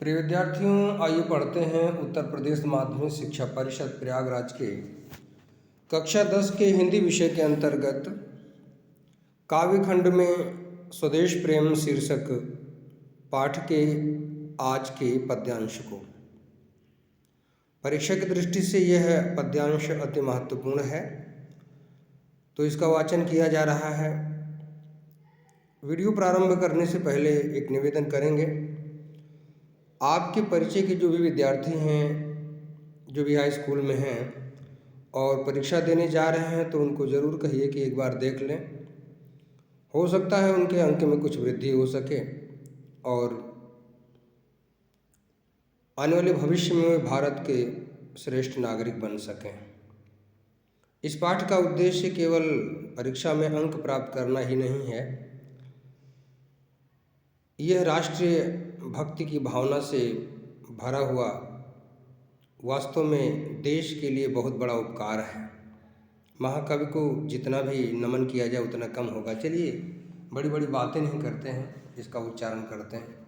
प्रिय विद्यार्थियों, आइए पढ़ते हैं उत्तर प्रदेश माध्यमिक शिक्षा परिषद प्रयागराज के कक्षा 10 के हिंदी विषय के अंतर्गत काव्यखंड में स्वदेश प्रेम शीर्षक पाठ के आज के पद्यांश को। परीक्षा की दृष्टि से यह पद्यांश अति महत्वपूर्ण है, तो इसका वाचन किया जा रहा है। वीडियो प्रारंभ करने से पहले एक निवेदन करेंगे। आपके परिचय के जो भी विद्यार्थी हैं, जो भी हाई स्कूल में हैं और परीक्षा देने जा रहे हैं, तो उनको ज़रूर कहिए कि एक बार देख लें। हो सकता है उनके अंक में कुछ वृद्धि हो सके और आने वाले भविष्य में वे भारत के श्रेष्ठ नागरिक बन सकें। इस पाठ का उद्देश्य केवल परीक्षा में अंक प्राप्त करना ही नहीं है, यह राष्ट्रीय भक्ति की भावना से भरा हुआ वास्तव में देश के लिए बहुत बड़ा उपकार है। महाकवि को जितना भी नमन किया जाए उतना कम होगा। चलिए, बड़ी बड़ी बातें नहीं करते हैं, इसका उच्चारण करते हैं।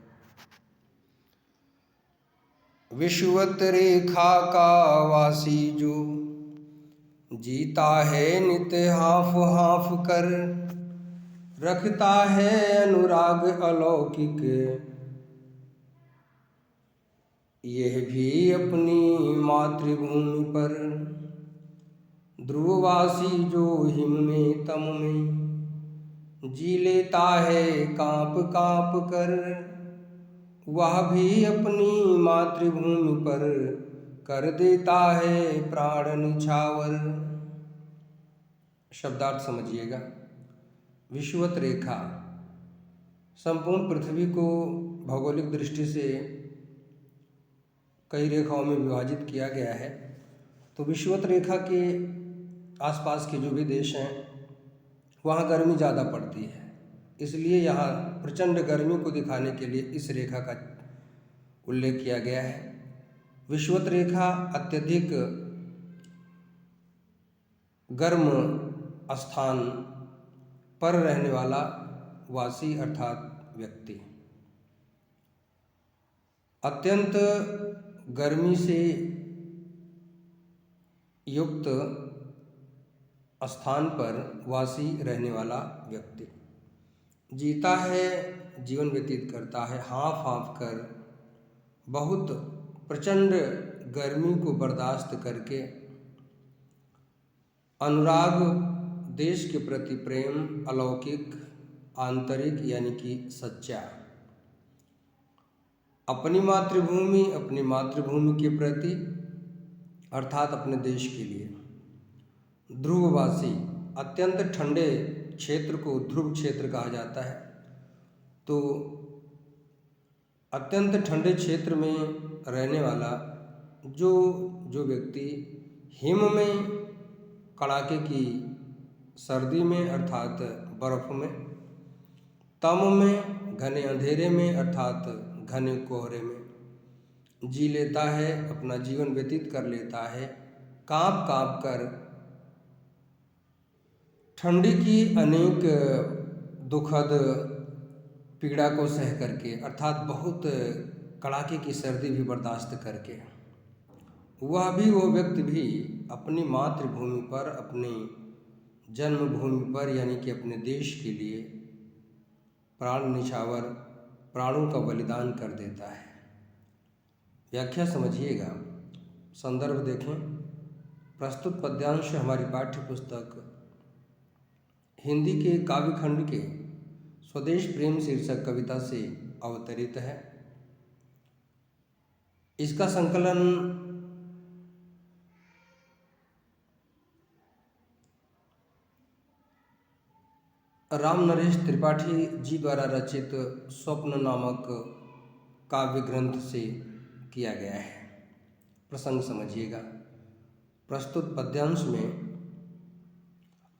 विषुवत रेखा का वासी जो जीता है नित्य हाफ हाफ कर, रखता है अनुराग अलौकिक, यह भी अपनी मातृभूमि पर। ध्रुववासी जो हिम में तम में जी लेता है कांप कांप कर, वह भी अपनी मातृभूमि पर कर देता है प्राण निछावर। शब्दार्थ समझिएगा। विषुवत रेखा, संपूर्ण पृथ्वी को भौगोलिक दृष्टि से कई रेखाओं में विभाजित किया गया है। तो विषुवत रेखा के आसपास के जो भी देश हैं वहाँ गर्मी ज़्यादा पड़ती है, इसलिए यहाँ प्रचंड गर्मी को दिखाने के लिए इस रेखा का उल्लेख किया गया है। विषुवत रेखा अत्यधिक गर्म स्थान पर रहने वाला वासी अर्थात व्यक्ति, अत्यंत गर्मी से युक्त स्थान पर वासी रहने वाला व्यक्ति जीता है, जीवन व्यतीत करता है हाँफ हाँफ कर, बहुत प्रचंड गर्मी को बर्दाश्त करके। अनुराग, देश के प्रति प्रेम, अलौकिक, आंतरिक यानी कि सच्चा, अपनी मातृभूमि के प्रति अर्थात अपने देश के लिए। ध्रुववासी, अत्यंत ठंडे क्षेत्र को ध्रुव क्षेत्र कहा जाता है। तो अत्यंत ठंडे क्षेत्र में रहने वाला जो व्यक्ति हिम में, कड़ाके की सर्दी में अर्थात बर्फ में, तम में, घने अंधेरे में अर्थात घने कोहरे में जी लेता है, अपना जीवन व्यतीत कर लेता है कांप कांप कर, ठंडी की अनेक दुखद पीड़ा को सह करके अर्थात बहुत कड़ाके की सर्दी भी बर्दाश्त करके। वो व्यक्ति भी अपनी मातृभूमि पर, अपनी जन्मभूमि पर यानी कि अपने देश के लिए प्राण निछावर, प्राणों का बलिदान कर देता है। व्याख्या समझिएगा, संदर्भ देखें। प्रस्तुत पद्यांश हमारी पाठ्य पुस्तक हिंदी के काव्यखंड के स्वदेश प्रेम शीर्षक कविता से अवतरित है। इसका संकलन राम नरेश त्रिपाठी जी द्वारा रचित स्वप्न नामक काव्य ग्रंथ से किया गया है। प्रसंग समझिएगा। प्रस्तुत पद्यांश में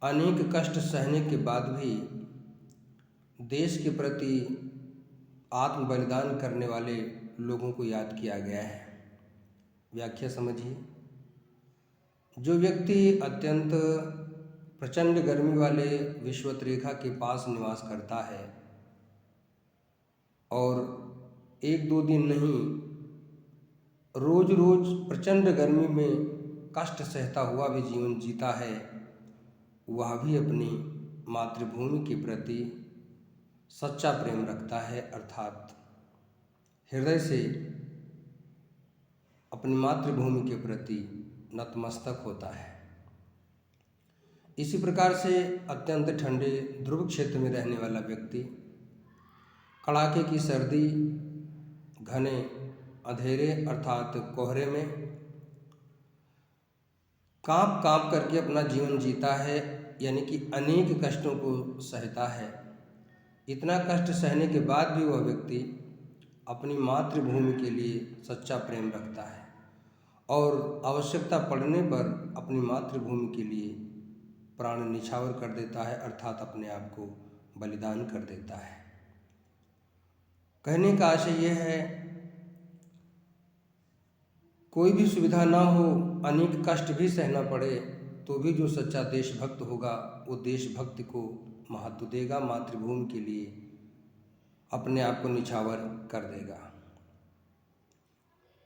अनेक कष्ट सहने के बाद भी देश के प्रति आत्म बलिदान करने वाले लोगों को याद किया गया है। व्याख्या समझिए। जो व्यक्ति अत्यंत प्रचंड गर्मी वाले विषुवत रेखा के पास निवास करता है और एक दो दिन नहीं, रोज रोज प्रचंड गर्मी में कष्ट सहता हुआ भी जीवन जीता है, वह भी अपनी मातृभूमि के प्रति सच्चा प्रेम रखता है, अर्थात हृदय से अपनी मातृभूमि के प्रति नतमस्तक होता है। इसी प्रकार से अत्यंत ठंडे ध्रुव क्षेत्र में रहने वाला व्यक्ति कड़ाके की सर्दी, घने अंधेरे अर्थात कोहरे में कांप कांप करके अपना जीवन जीता है, यानी कि अनेक कष्टों को सहता है। इतना कष्ट सहने के बाद भी वह व्यक्ति अपनी मातृभूमि के लिए सच्चा प्रेम रखता है और आवश्यकता पड़ने पर अपनी मातृभूमि के लिए प्राण निछावर कर देता है, अर्थात अपने आप को बलिदान कर देता है। कहने का आशय यह है, कोई भी सुविधा ना हो, अनेक कष्ट भी सहना पड़े, तो भी जो सच्चा देशभक्त होगा वो देशभक्ति को महत्व देगा, मातृभूमि के लिए अपने आप को निछावर कर देगा।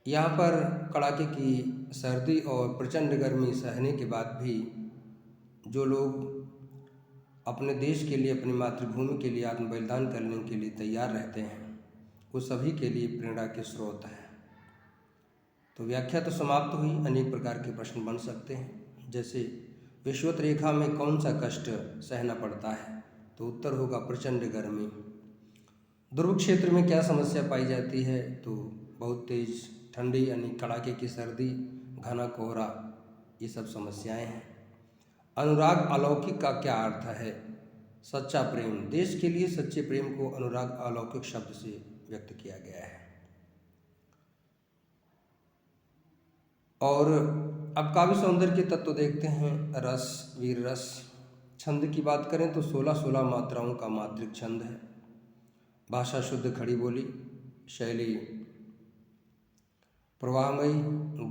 यहाँ पर कड़ाके की सर्दी और प्रचंड गर्मी सहने के बाद भी जो लोग अपने देश के लिए, अपनी मातृभूमि के लिए आत्म बलिदान करने के लिए तैयार रहते हैं, वो सभी के लिए प्रेरणा के स्रोत हैं। तो व्याख्या तो समाप्त हुई। अनेक प्रकार के प्रश्न बन सकते हैं, जैसे विषुवत रेखा में कौन सा कष्ट सहना पड़ता है, तो उत्तर होगा प्रचंड गर्मी। ध्रुव क्षेत्र में क्या समस्या पाई जाती है, तो बहुत तेज ठंडी यानी कड़ाके की सर्दी, घना कोहरा, ये सब समस्याएं हैं। अनुराग अलौकिक का क्या अर्थ है, सच्चा प्रेम। देश के लिए सच्चे प्रेम को अनुराग अलौकिक शब्द से व्यक्त किया गया है। और अब काव्य सौंदर्य के तत्व देखते हैं। रस, वीर रस। छंद की बात करें तो 16-16 मात्राओं का मात्रिक छंद है। भाषा शुद्ध खड़ी बोली, शैली प्रवाहमयी,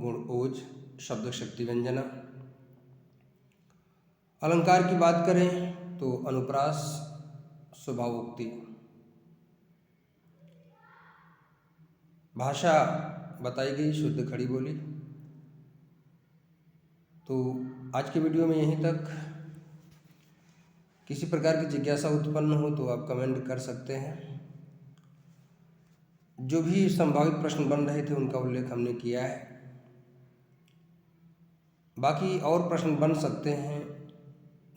गुण ओज, शब्द शक्ति व्यंजना। अलंकार की बात करें तो अनुप्रास, स्वभावोक्ति। भाषा बताई गई शुद्ध खड़ी बोली। तो आज के वीडियो में यहीं तक। किसी प्रकार की जिज्ञासा उत्पन्न हो तो आप कमेंट कर सकते हैं। जो भी संभावित प्रश्न बन रहे थे उनका उल्लेख हमने किया है। बाकी और प्रश्न बन सकते हैं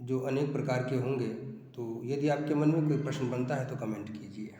जो अनेक प्रकार के होंगे, तो यदि आपके मन में कोई प्रश्न बनता है तो कमेंट कीजिए।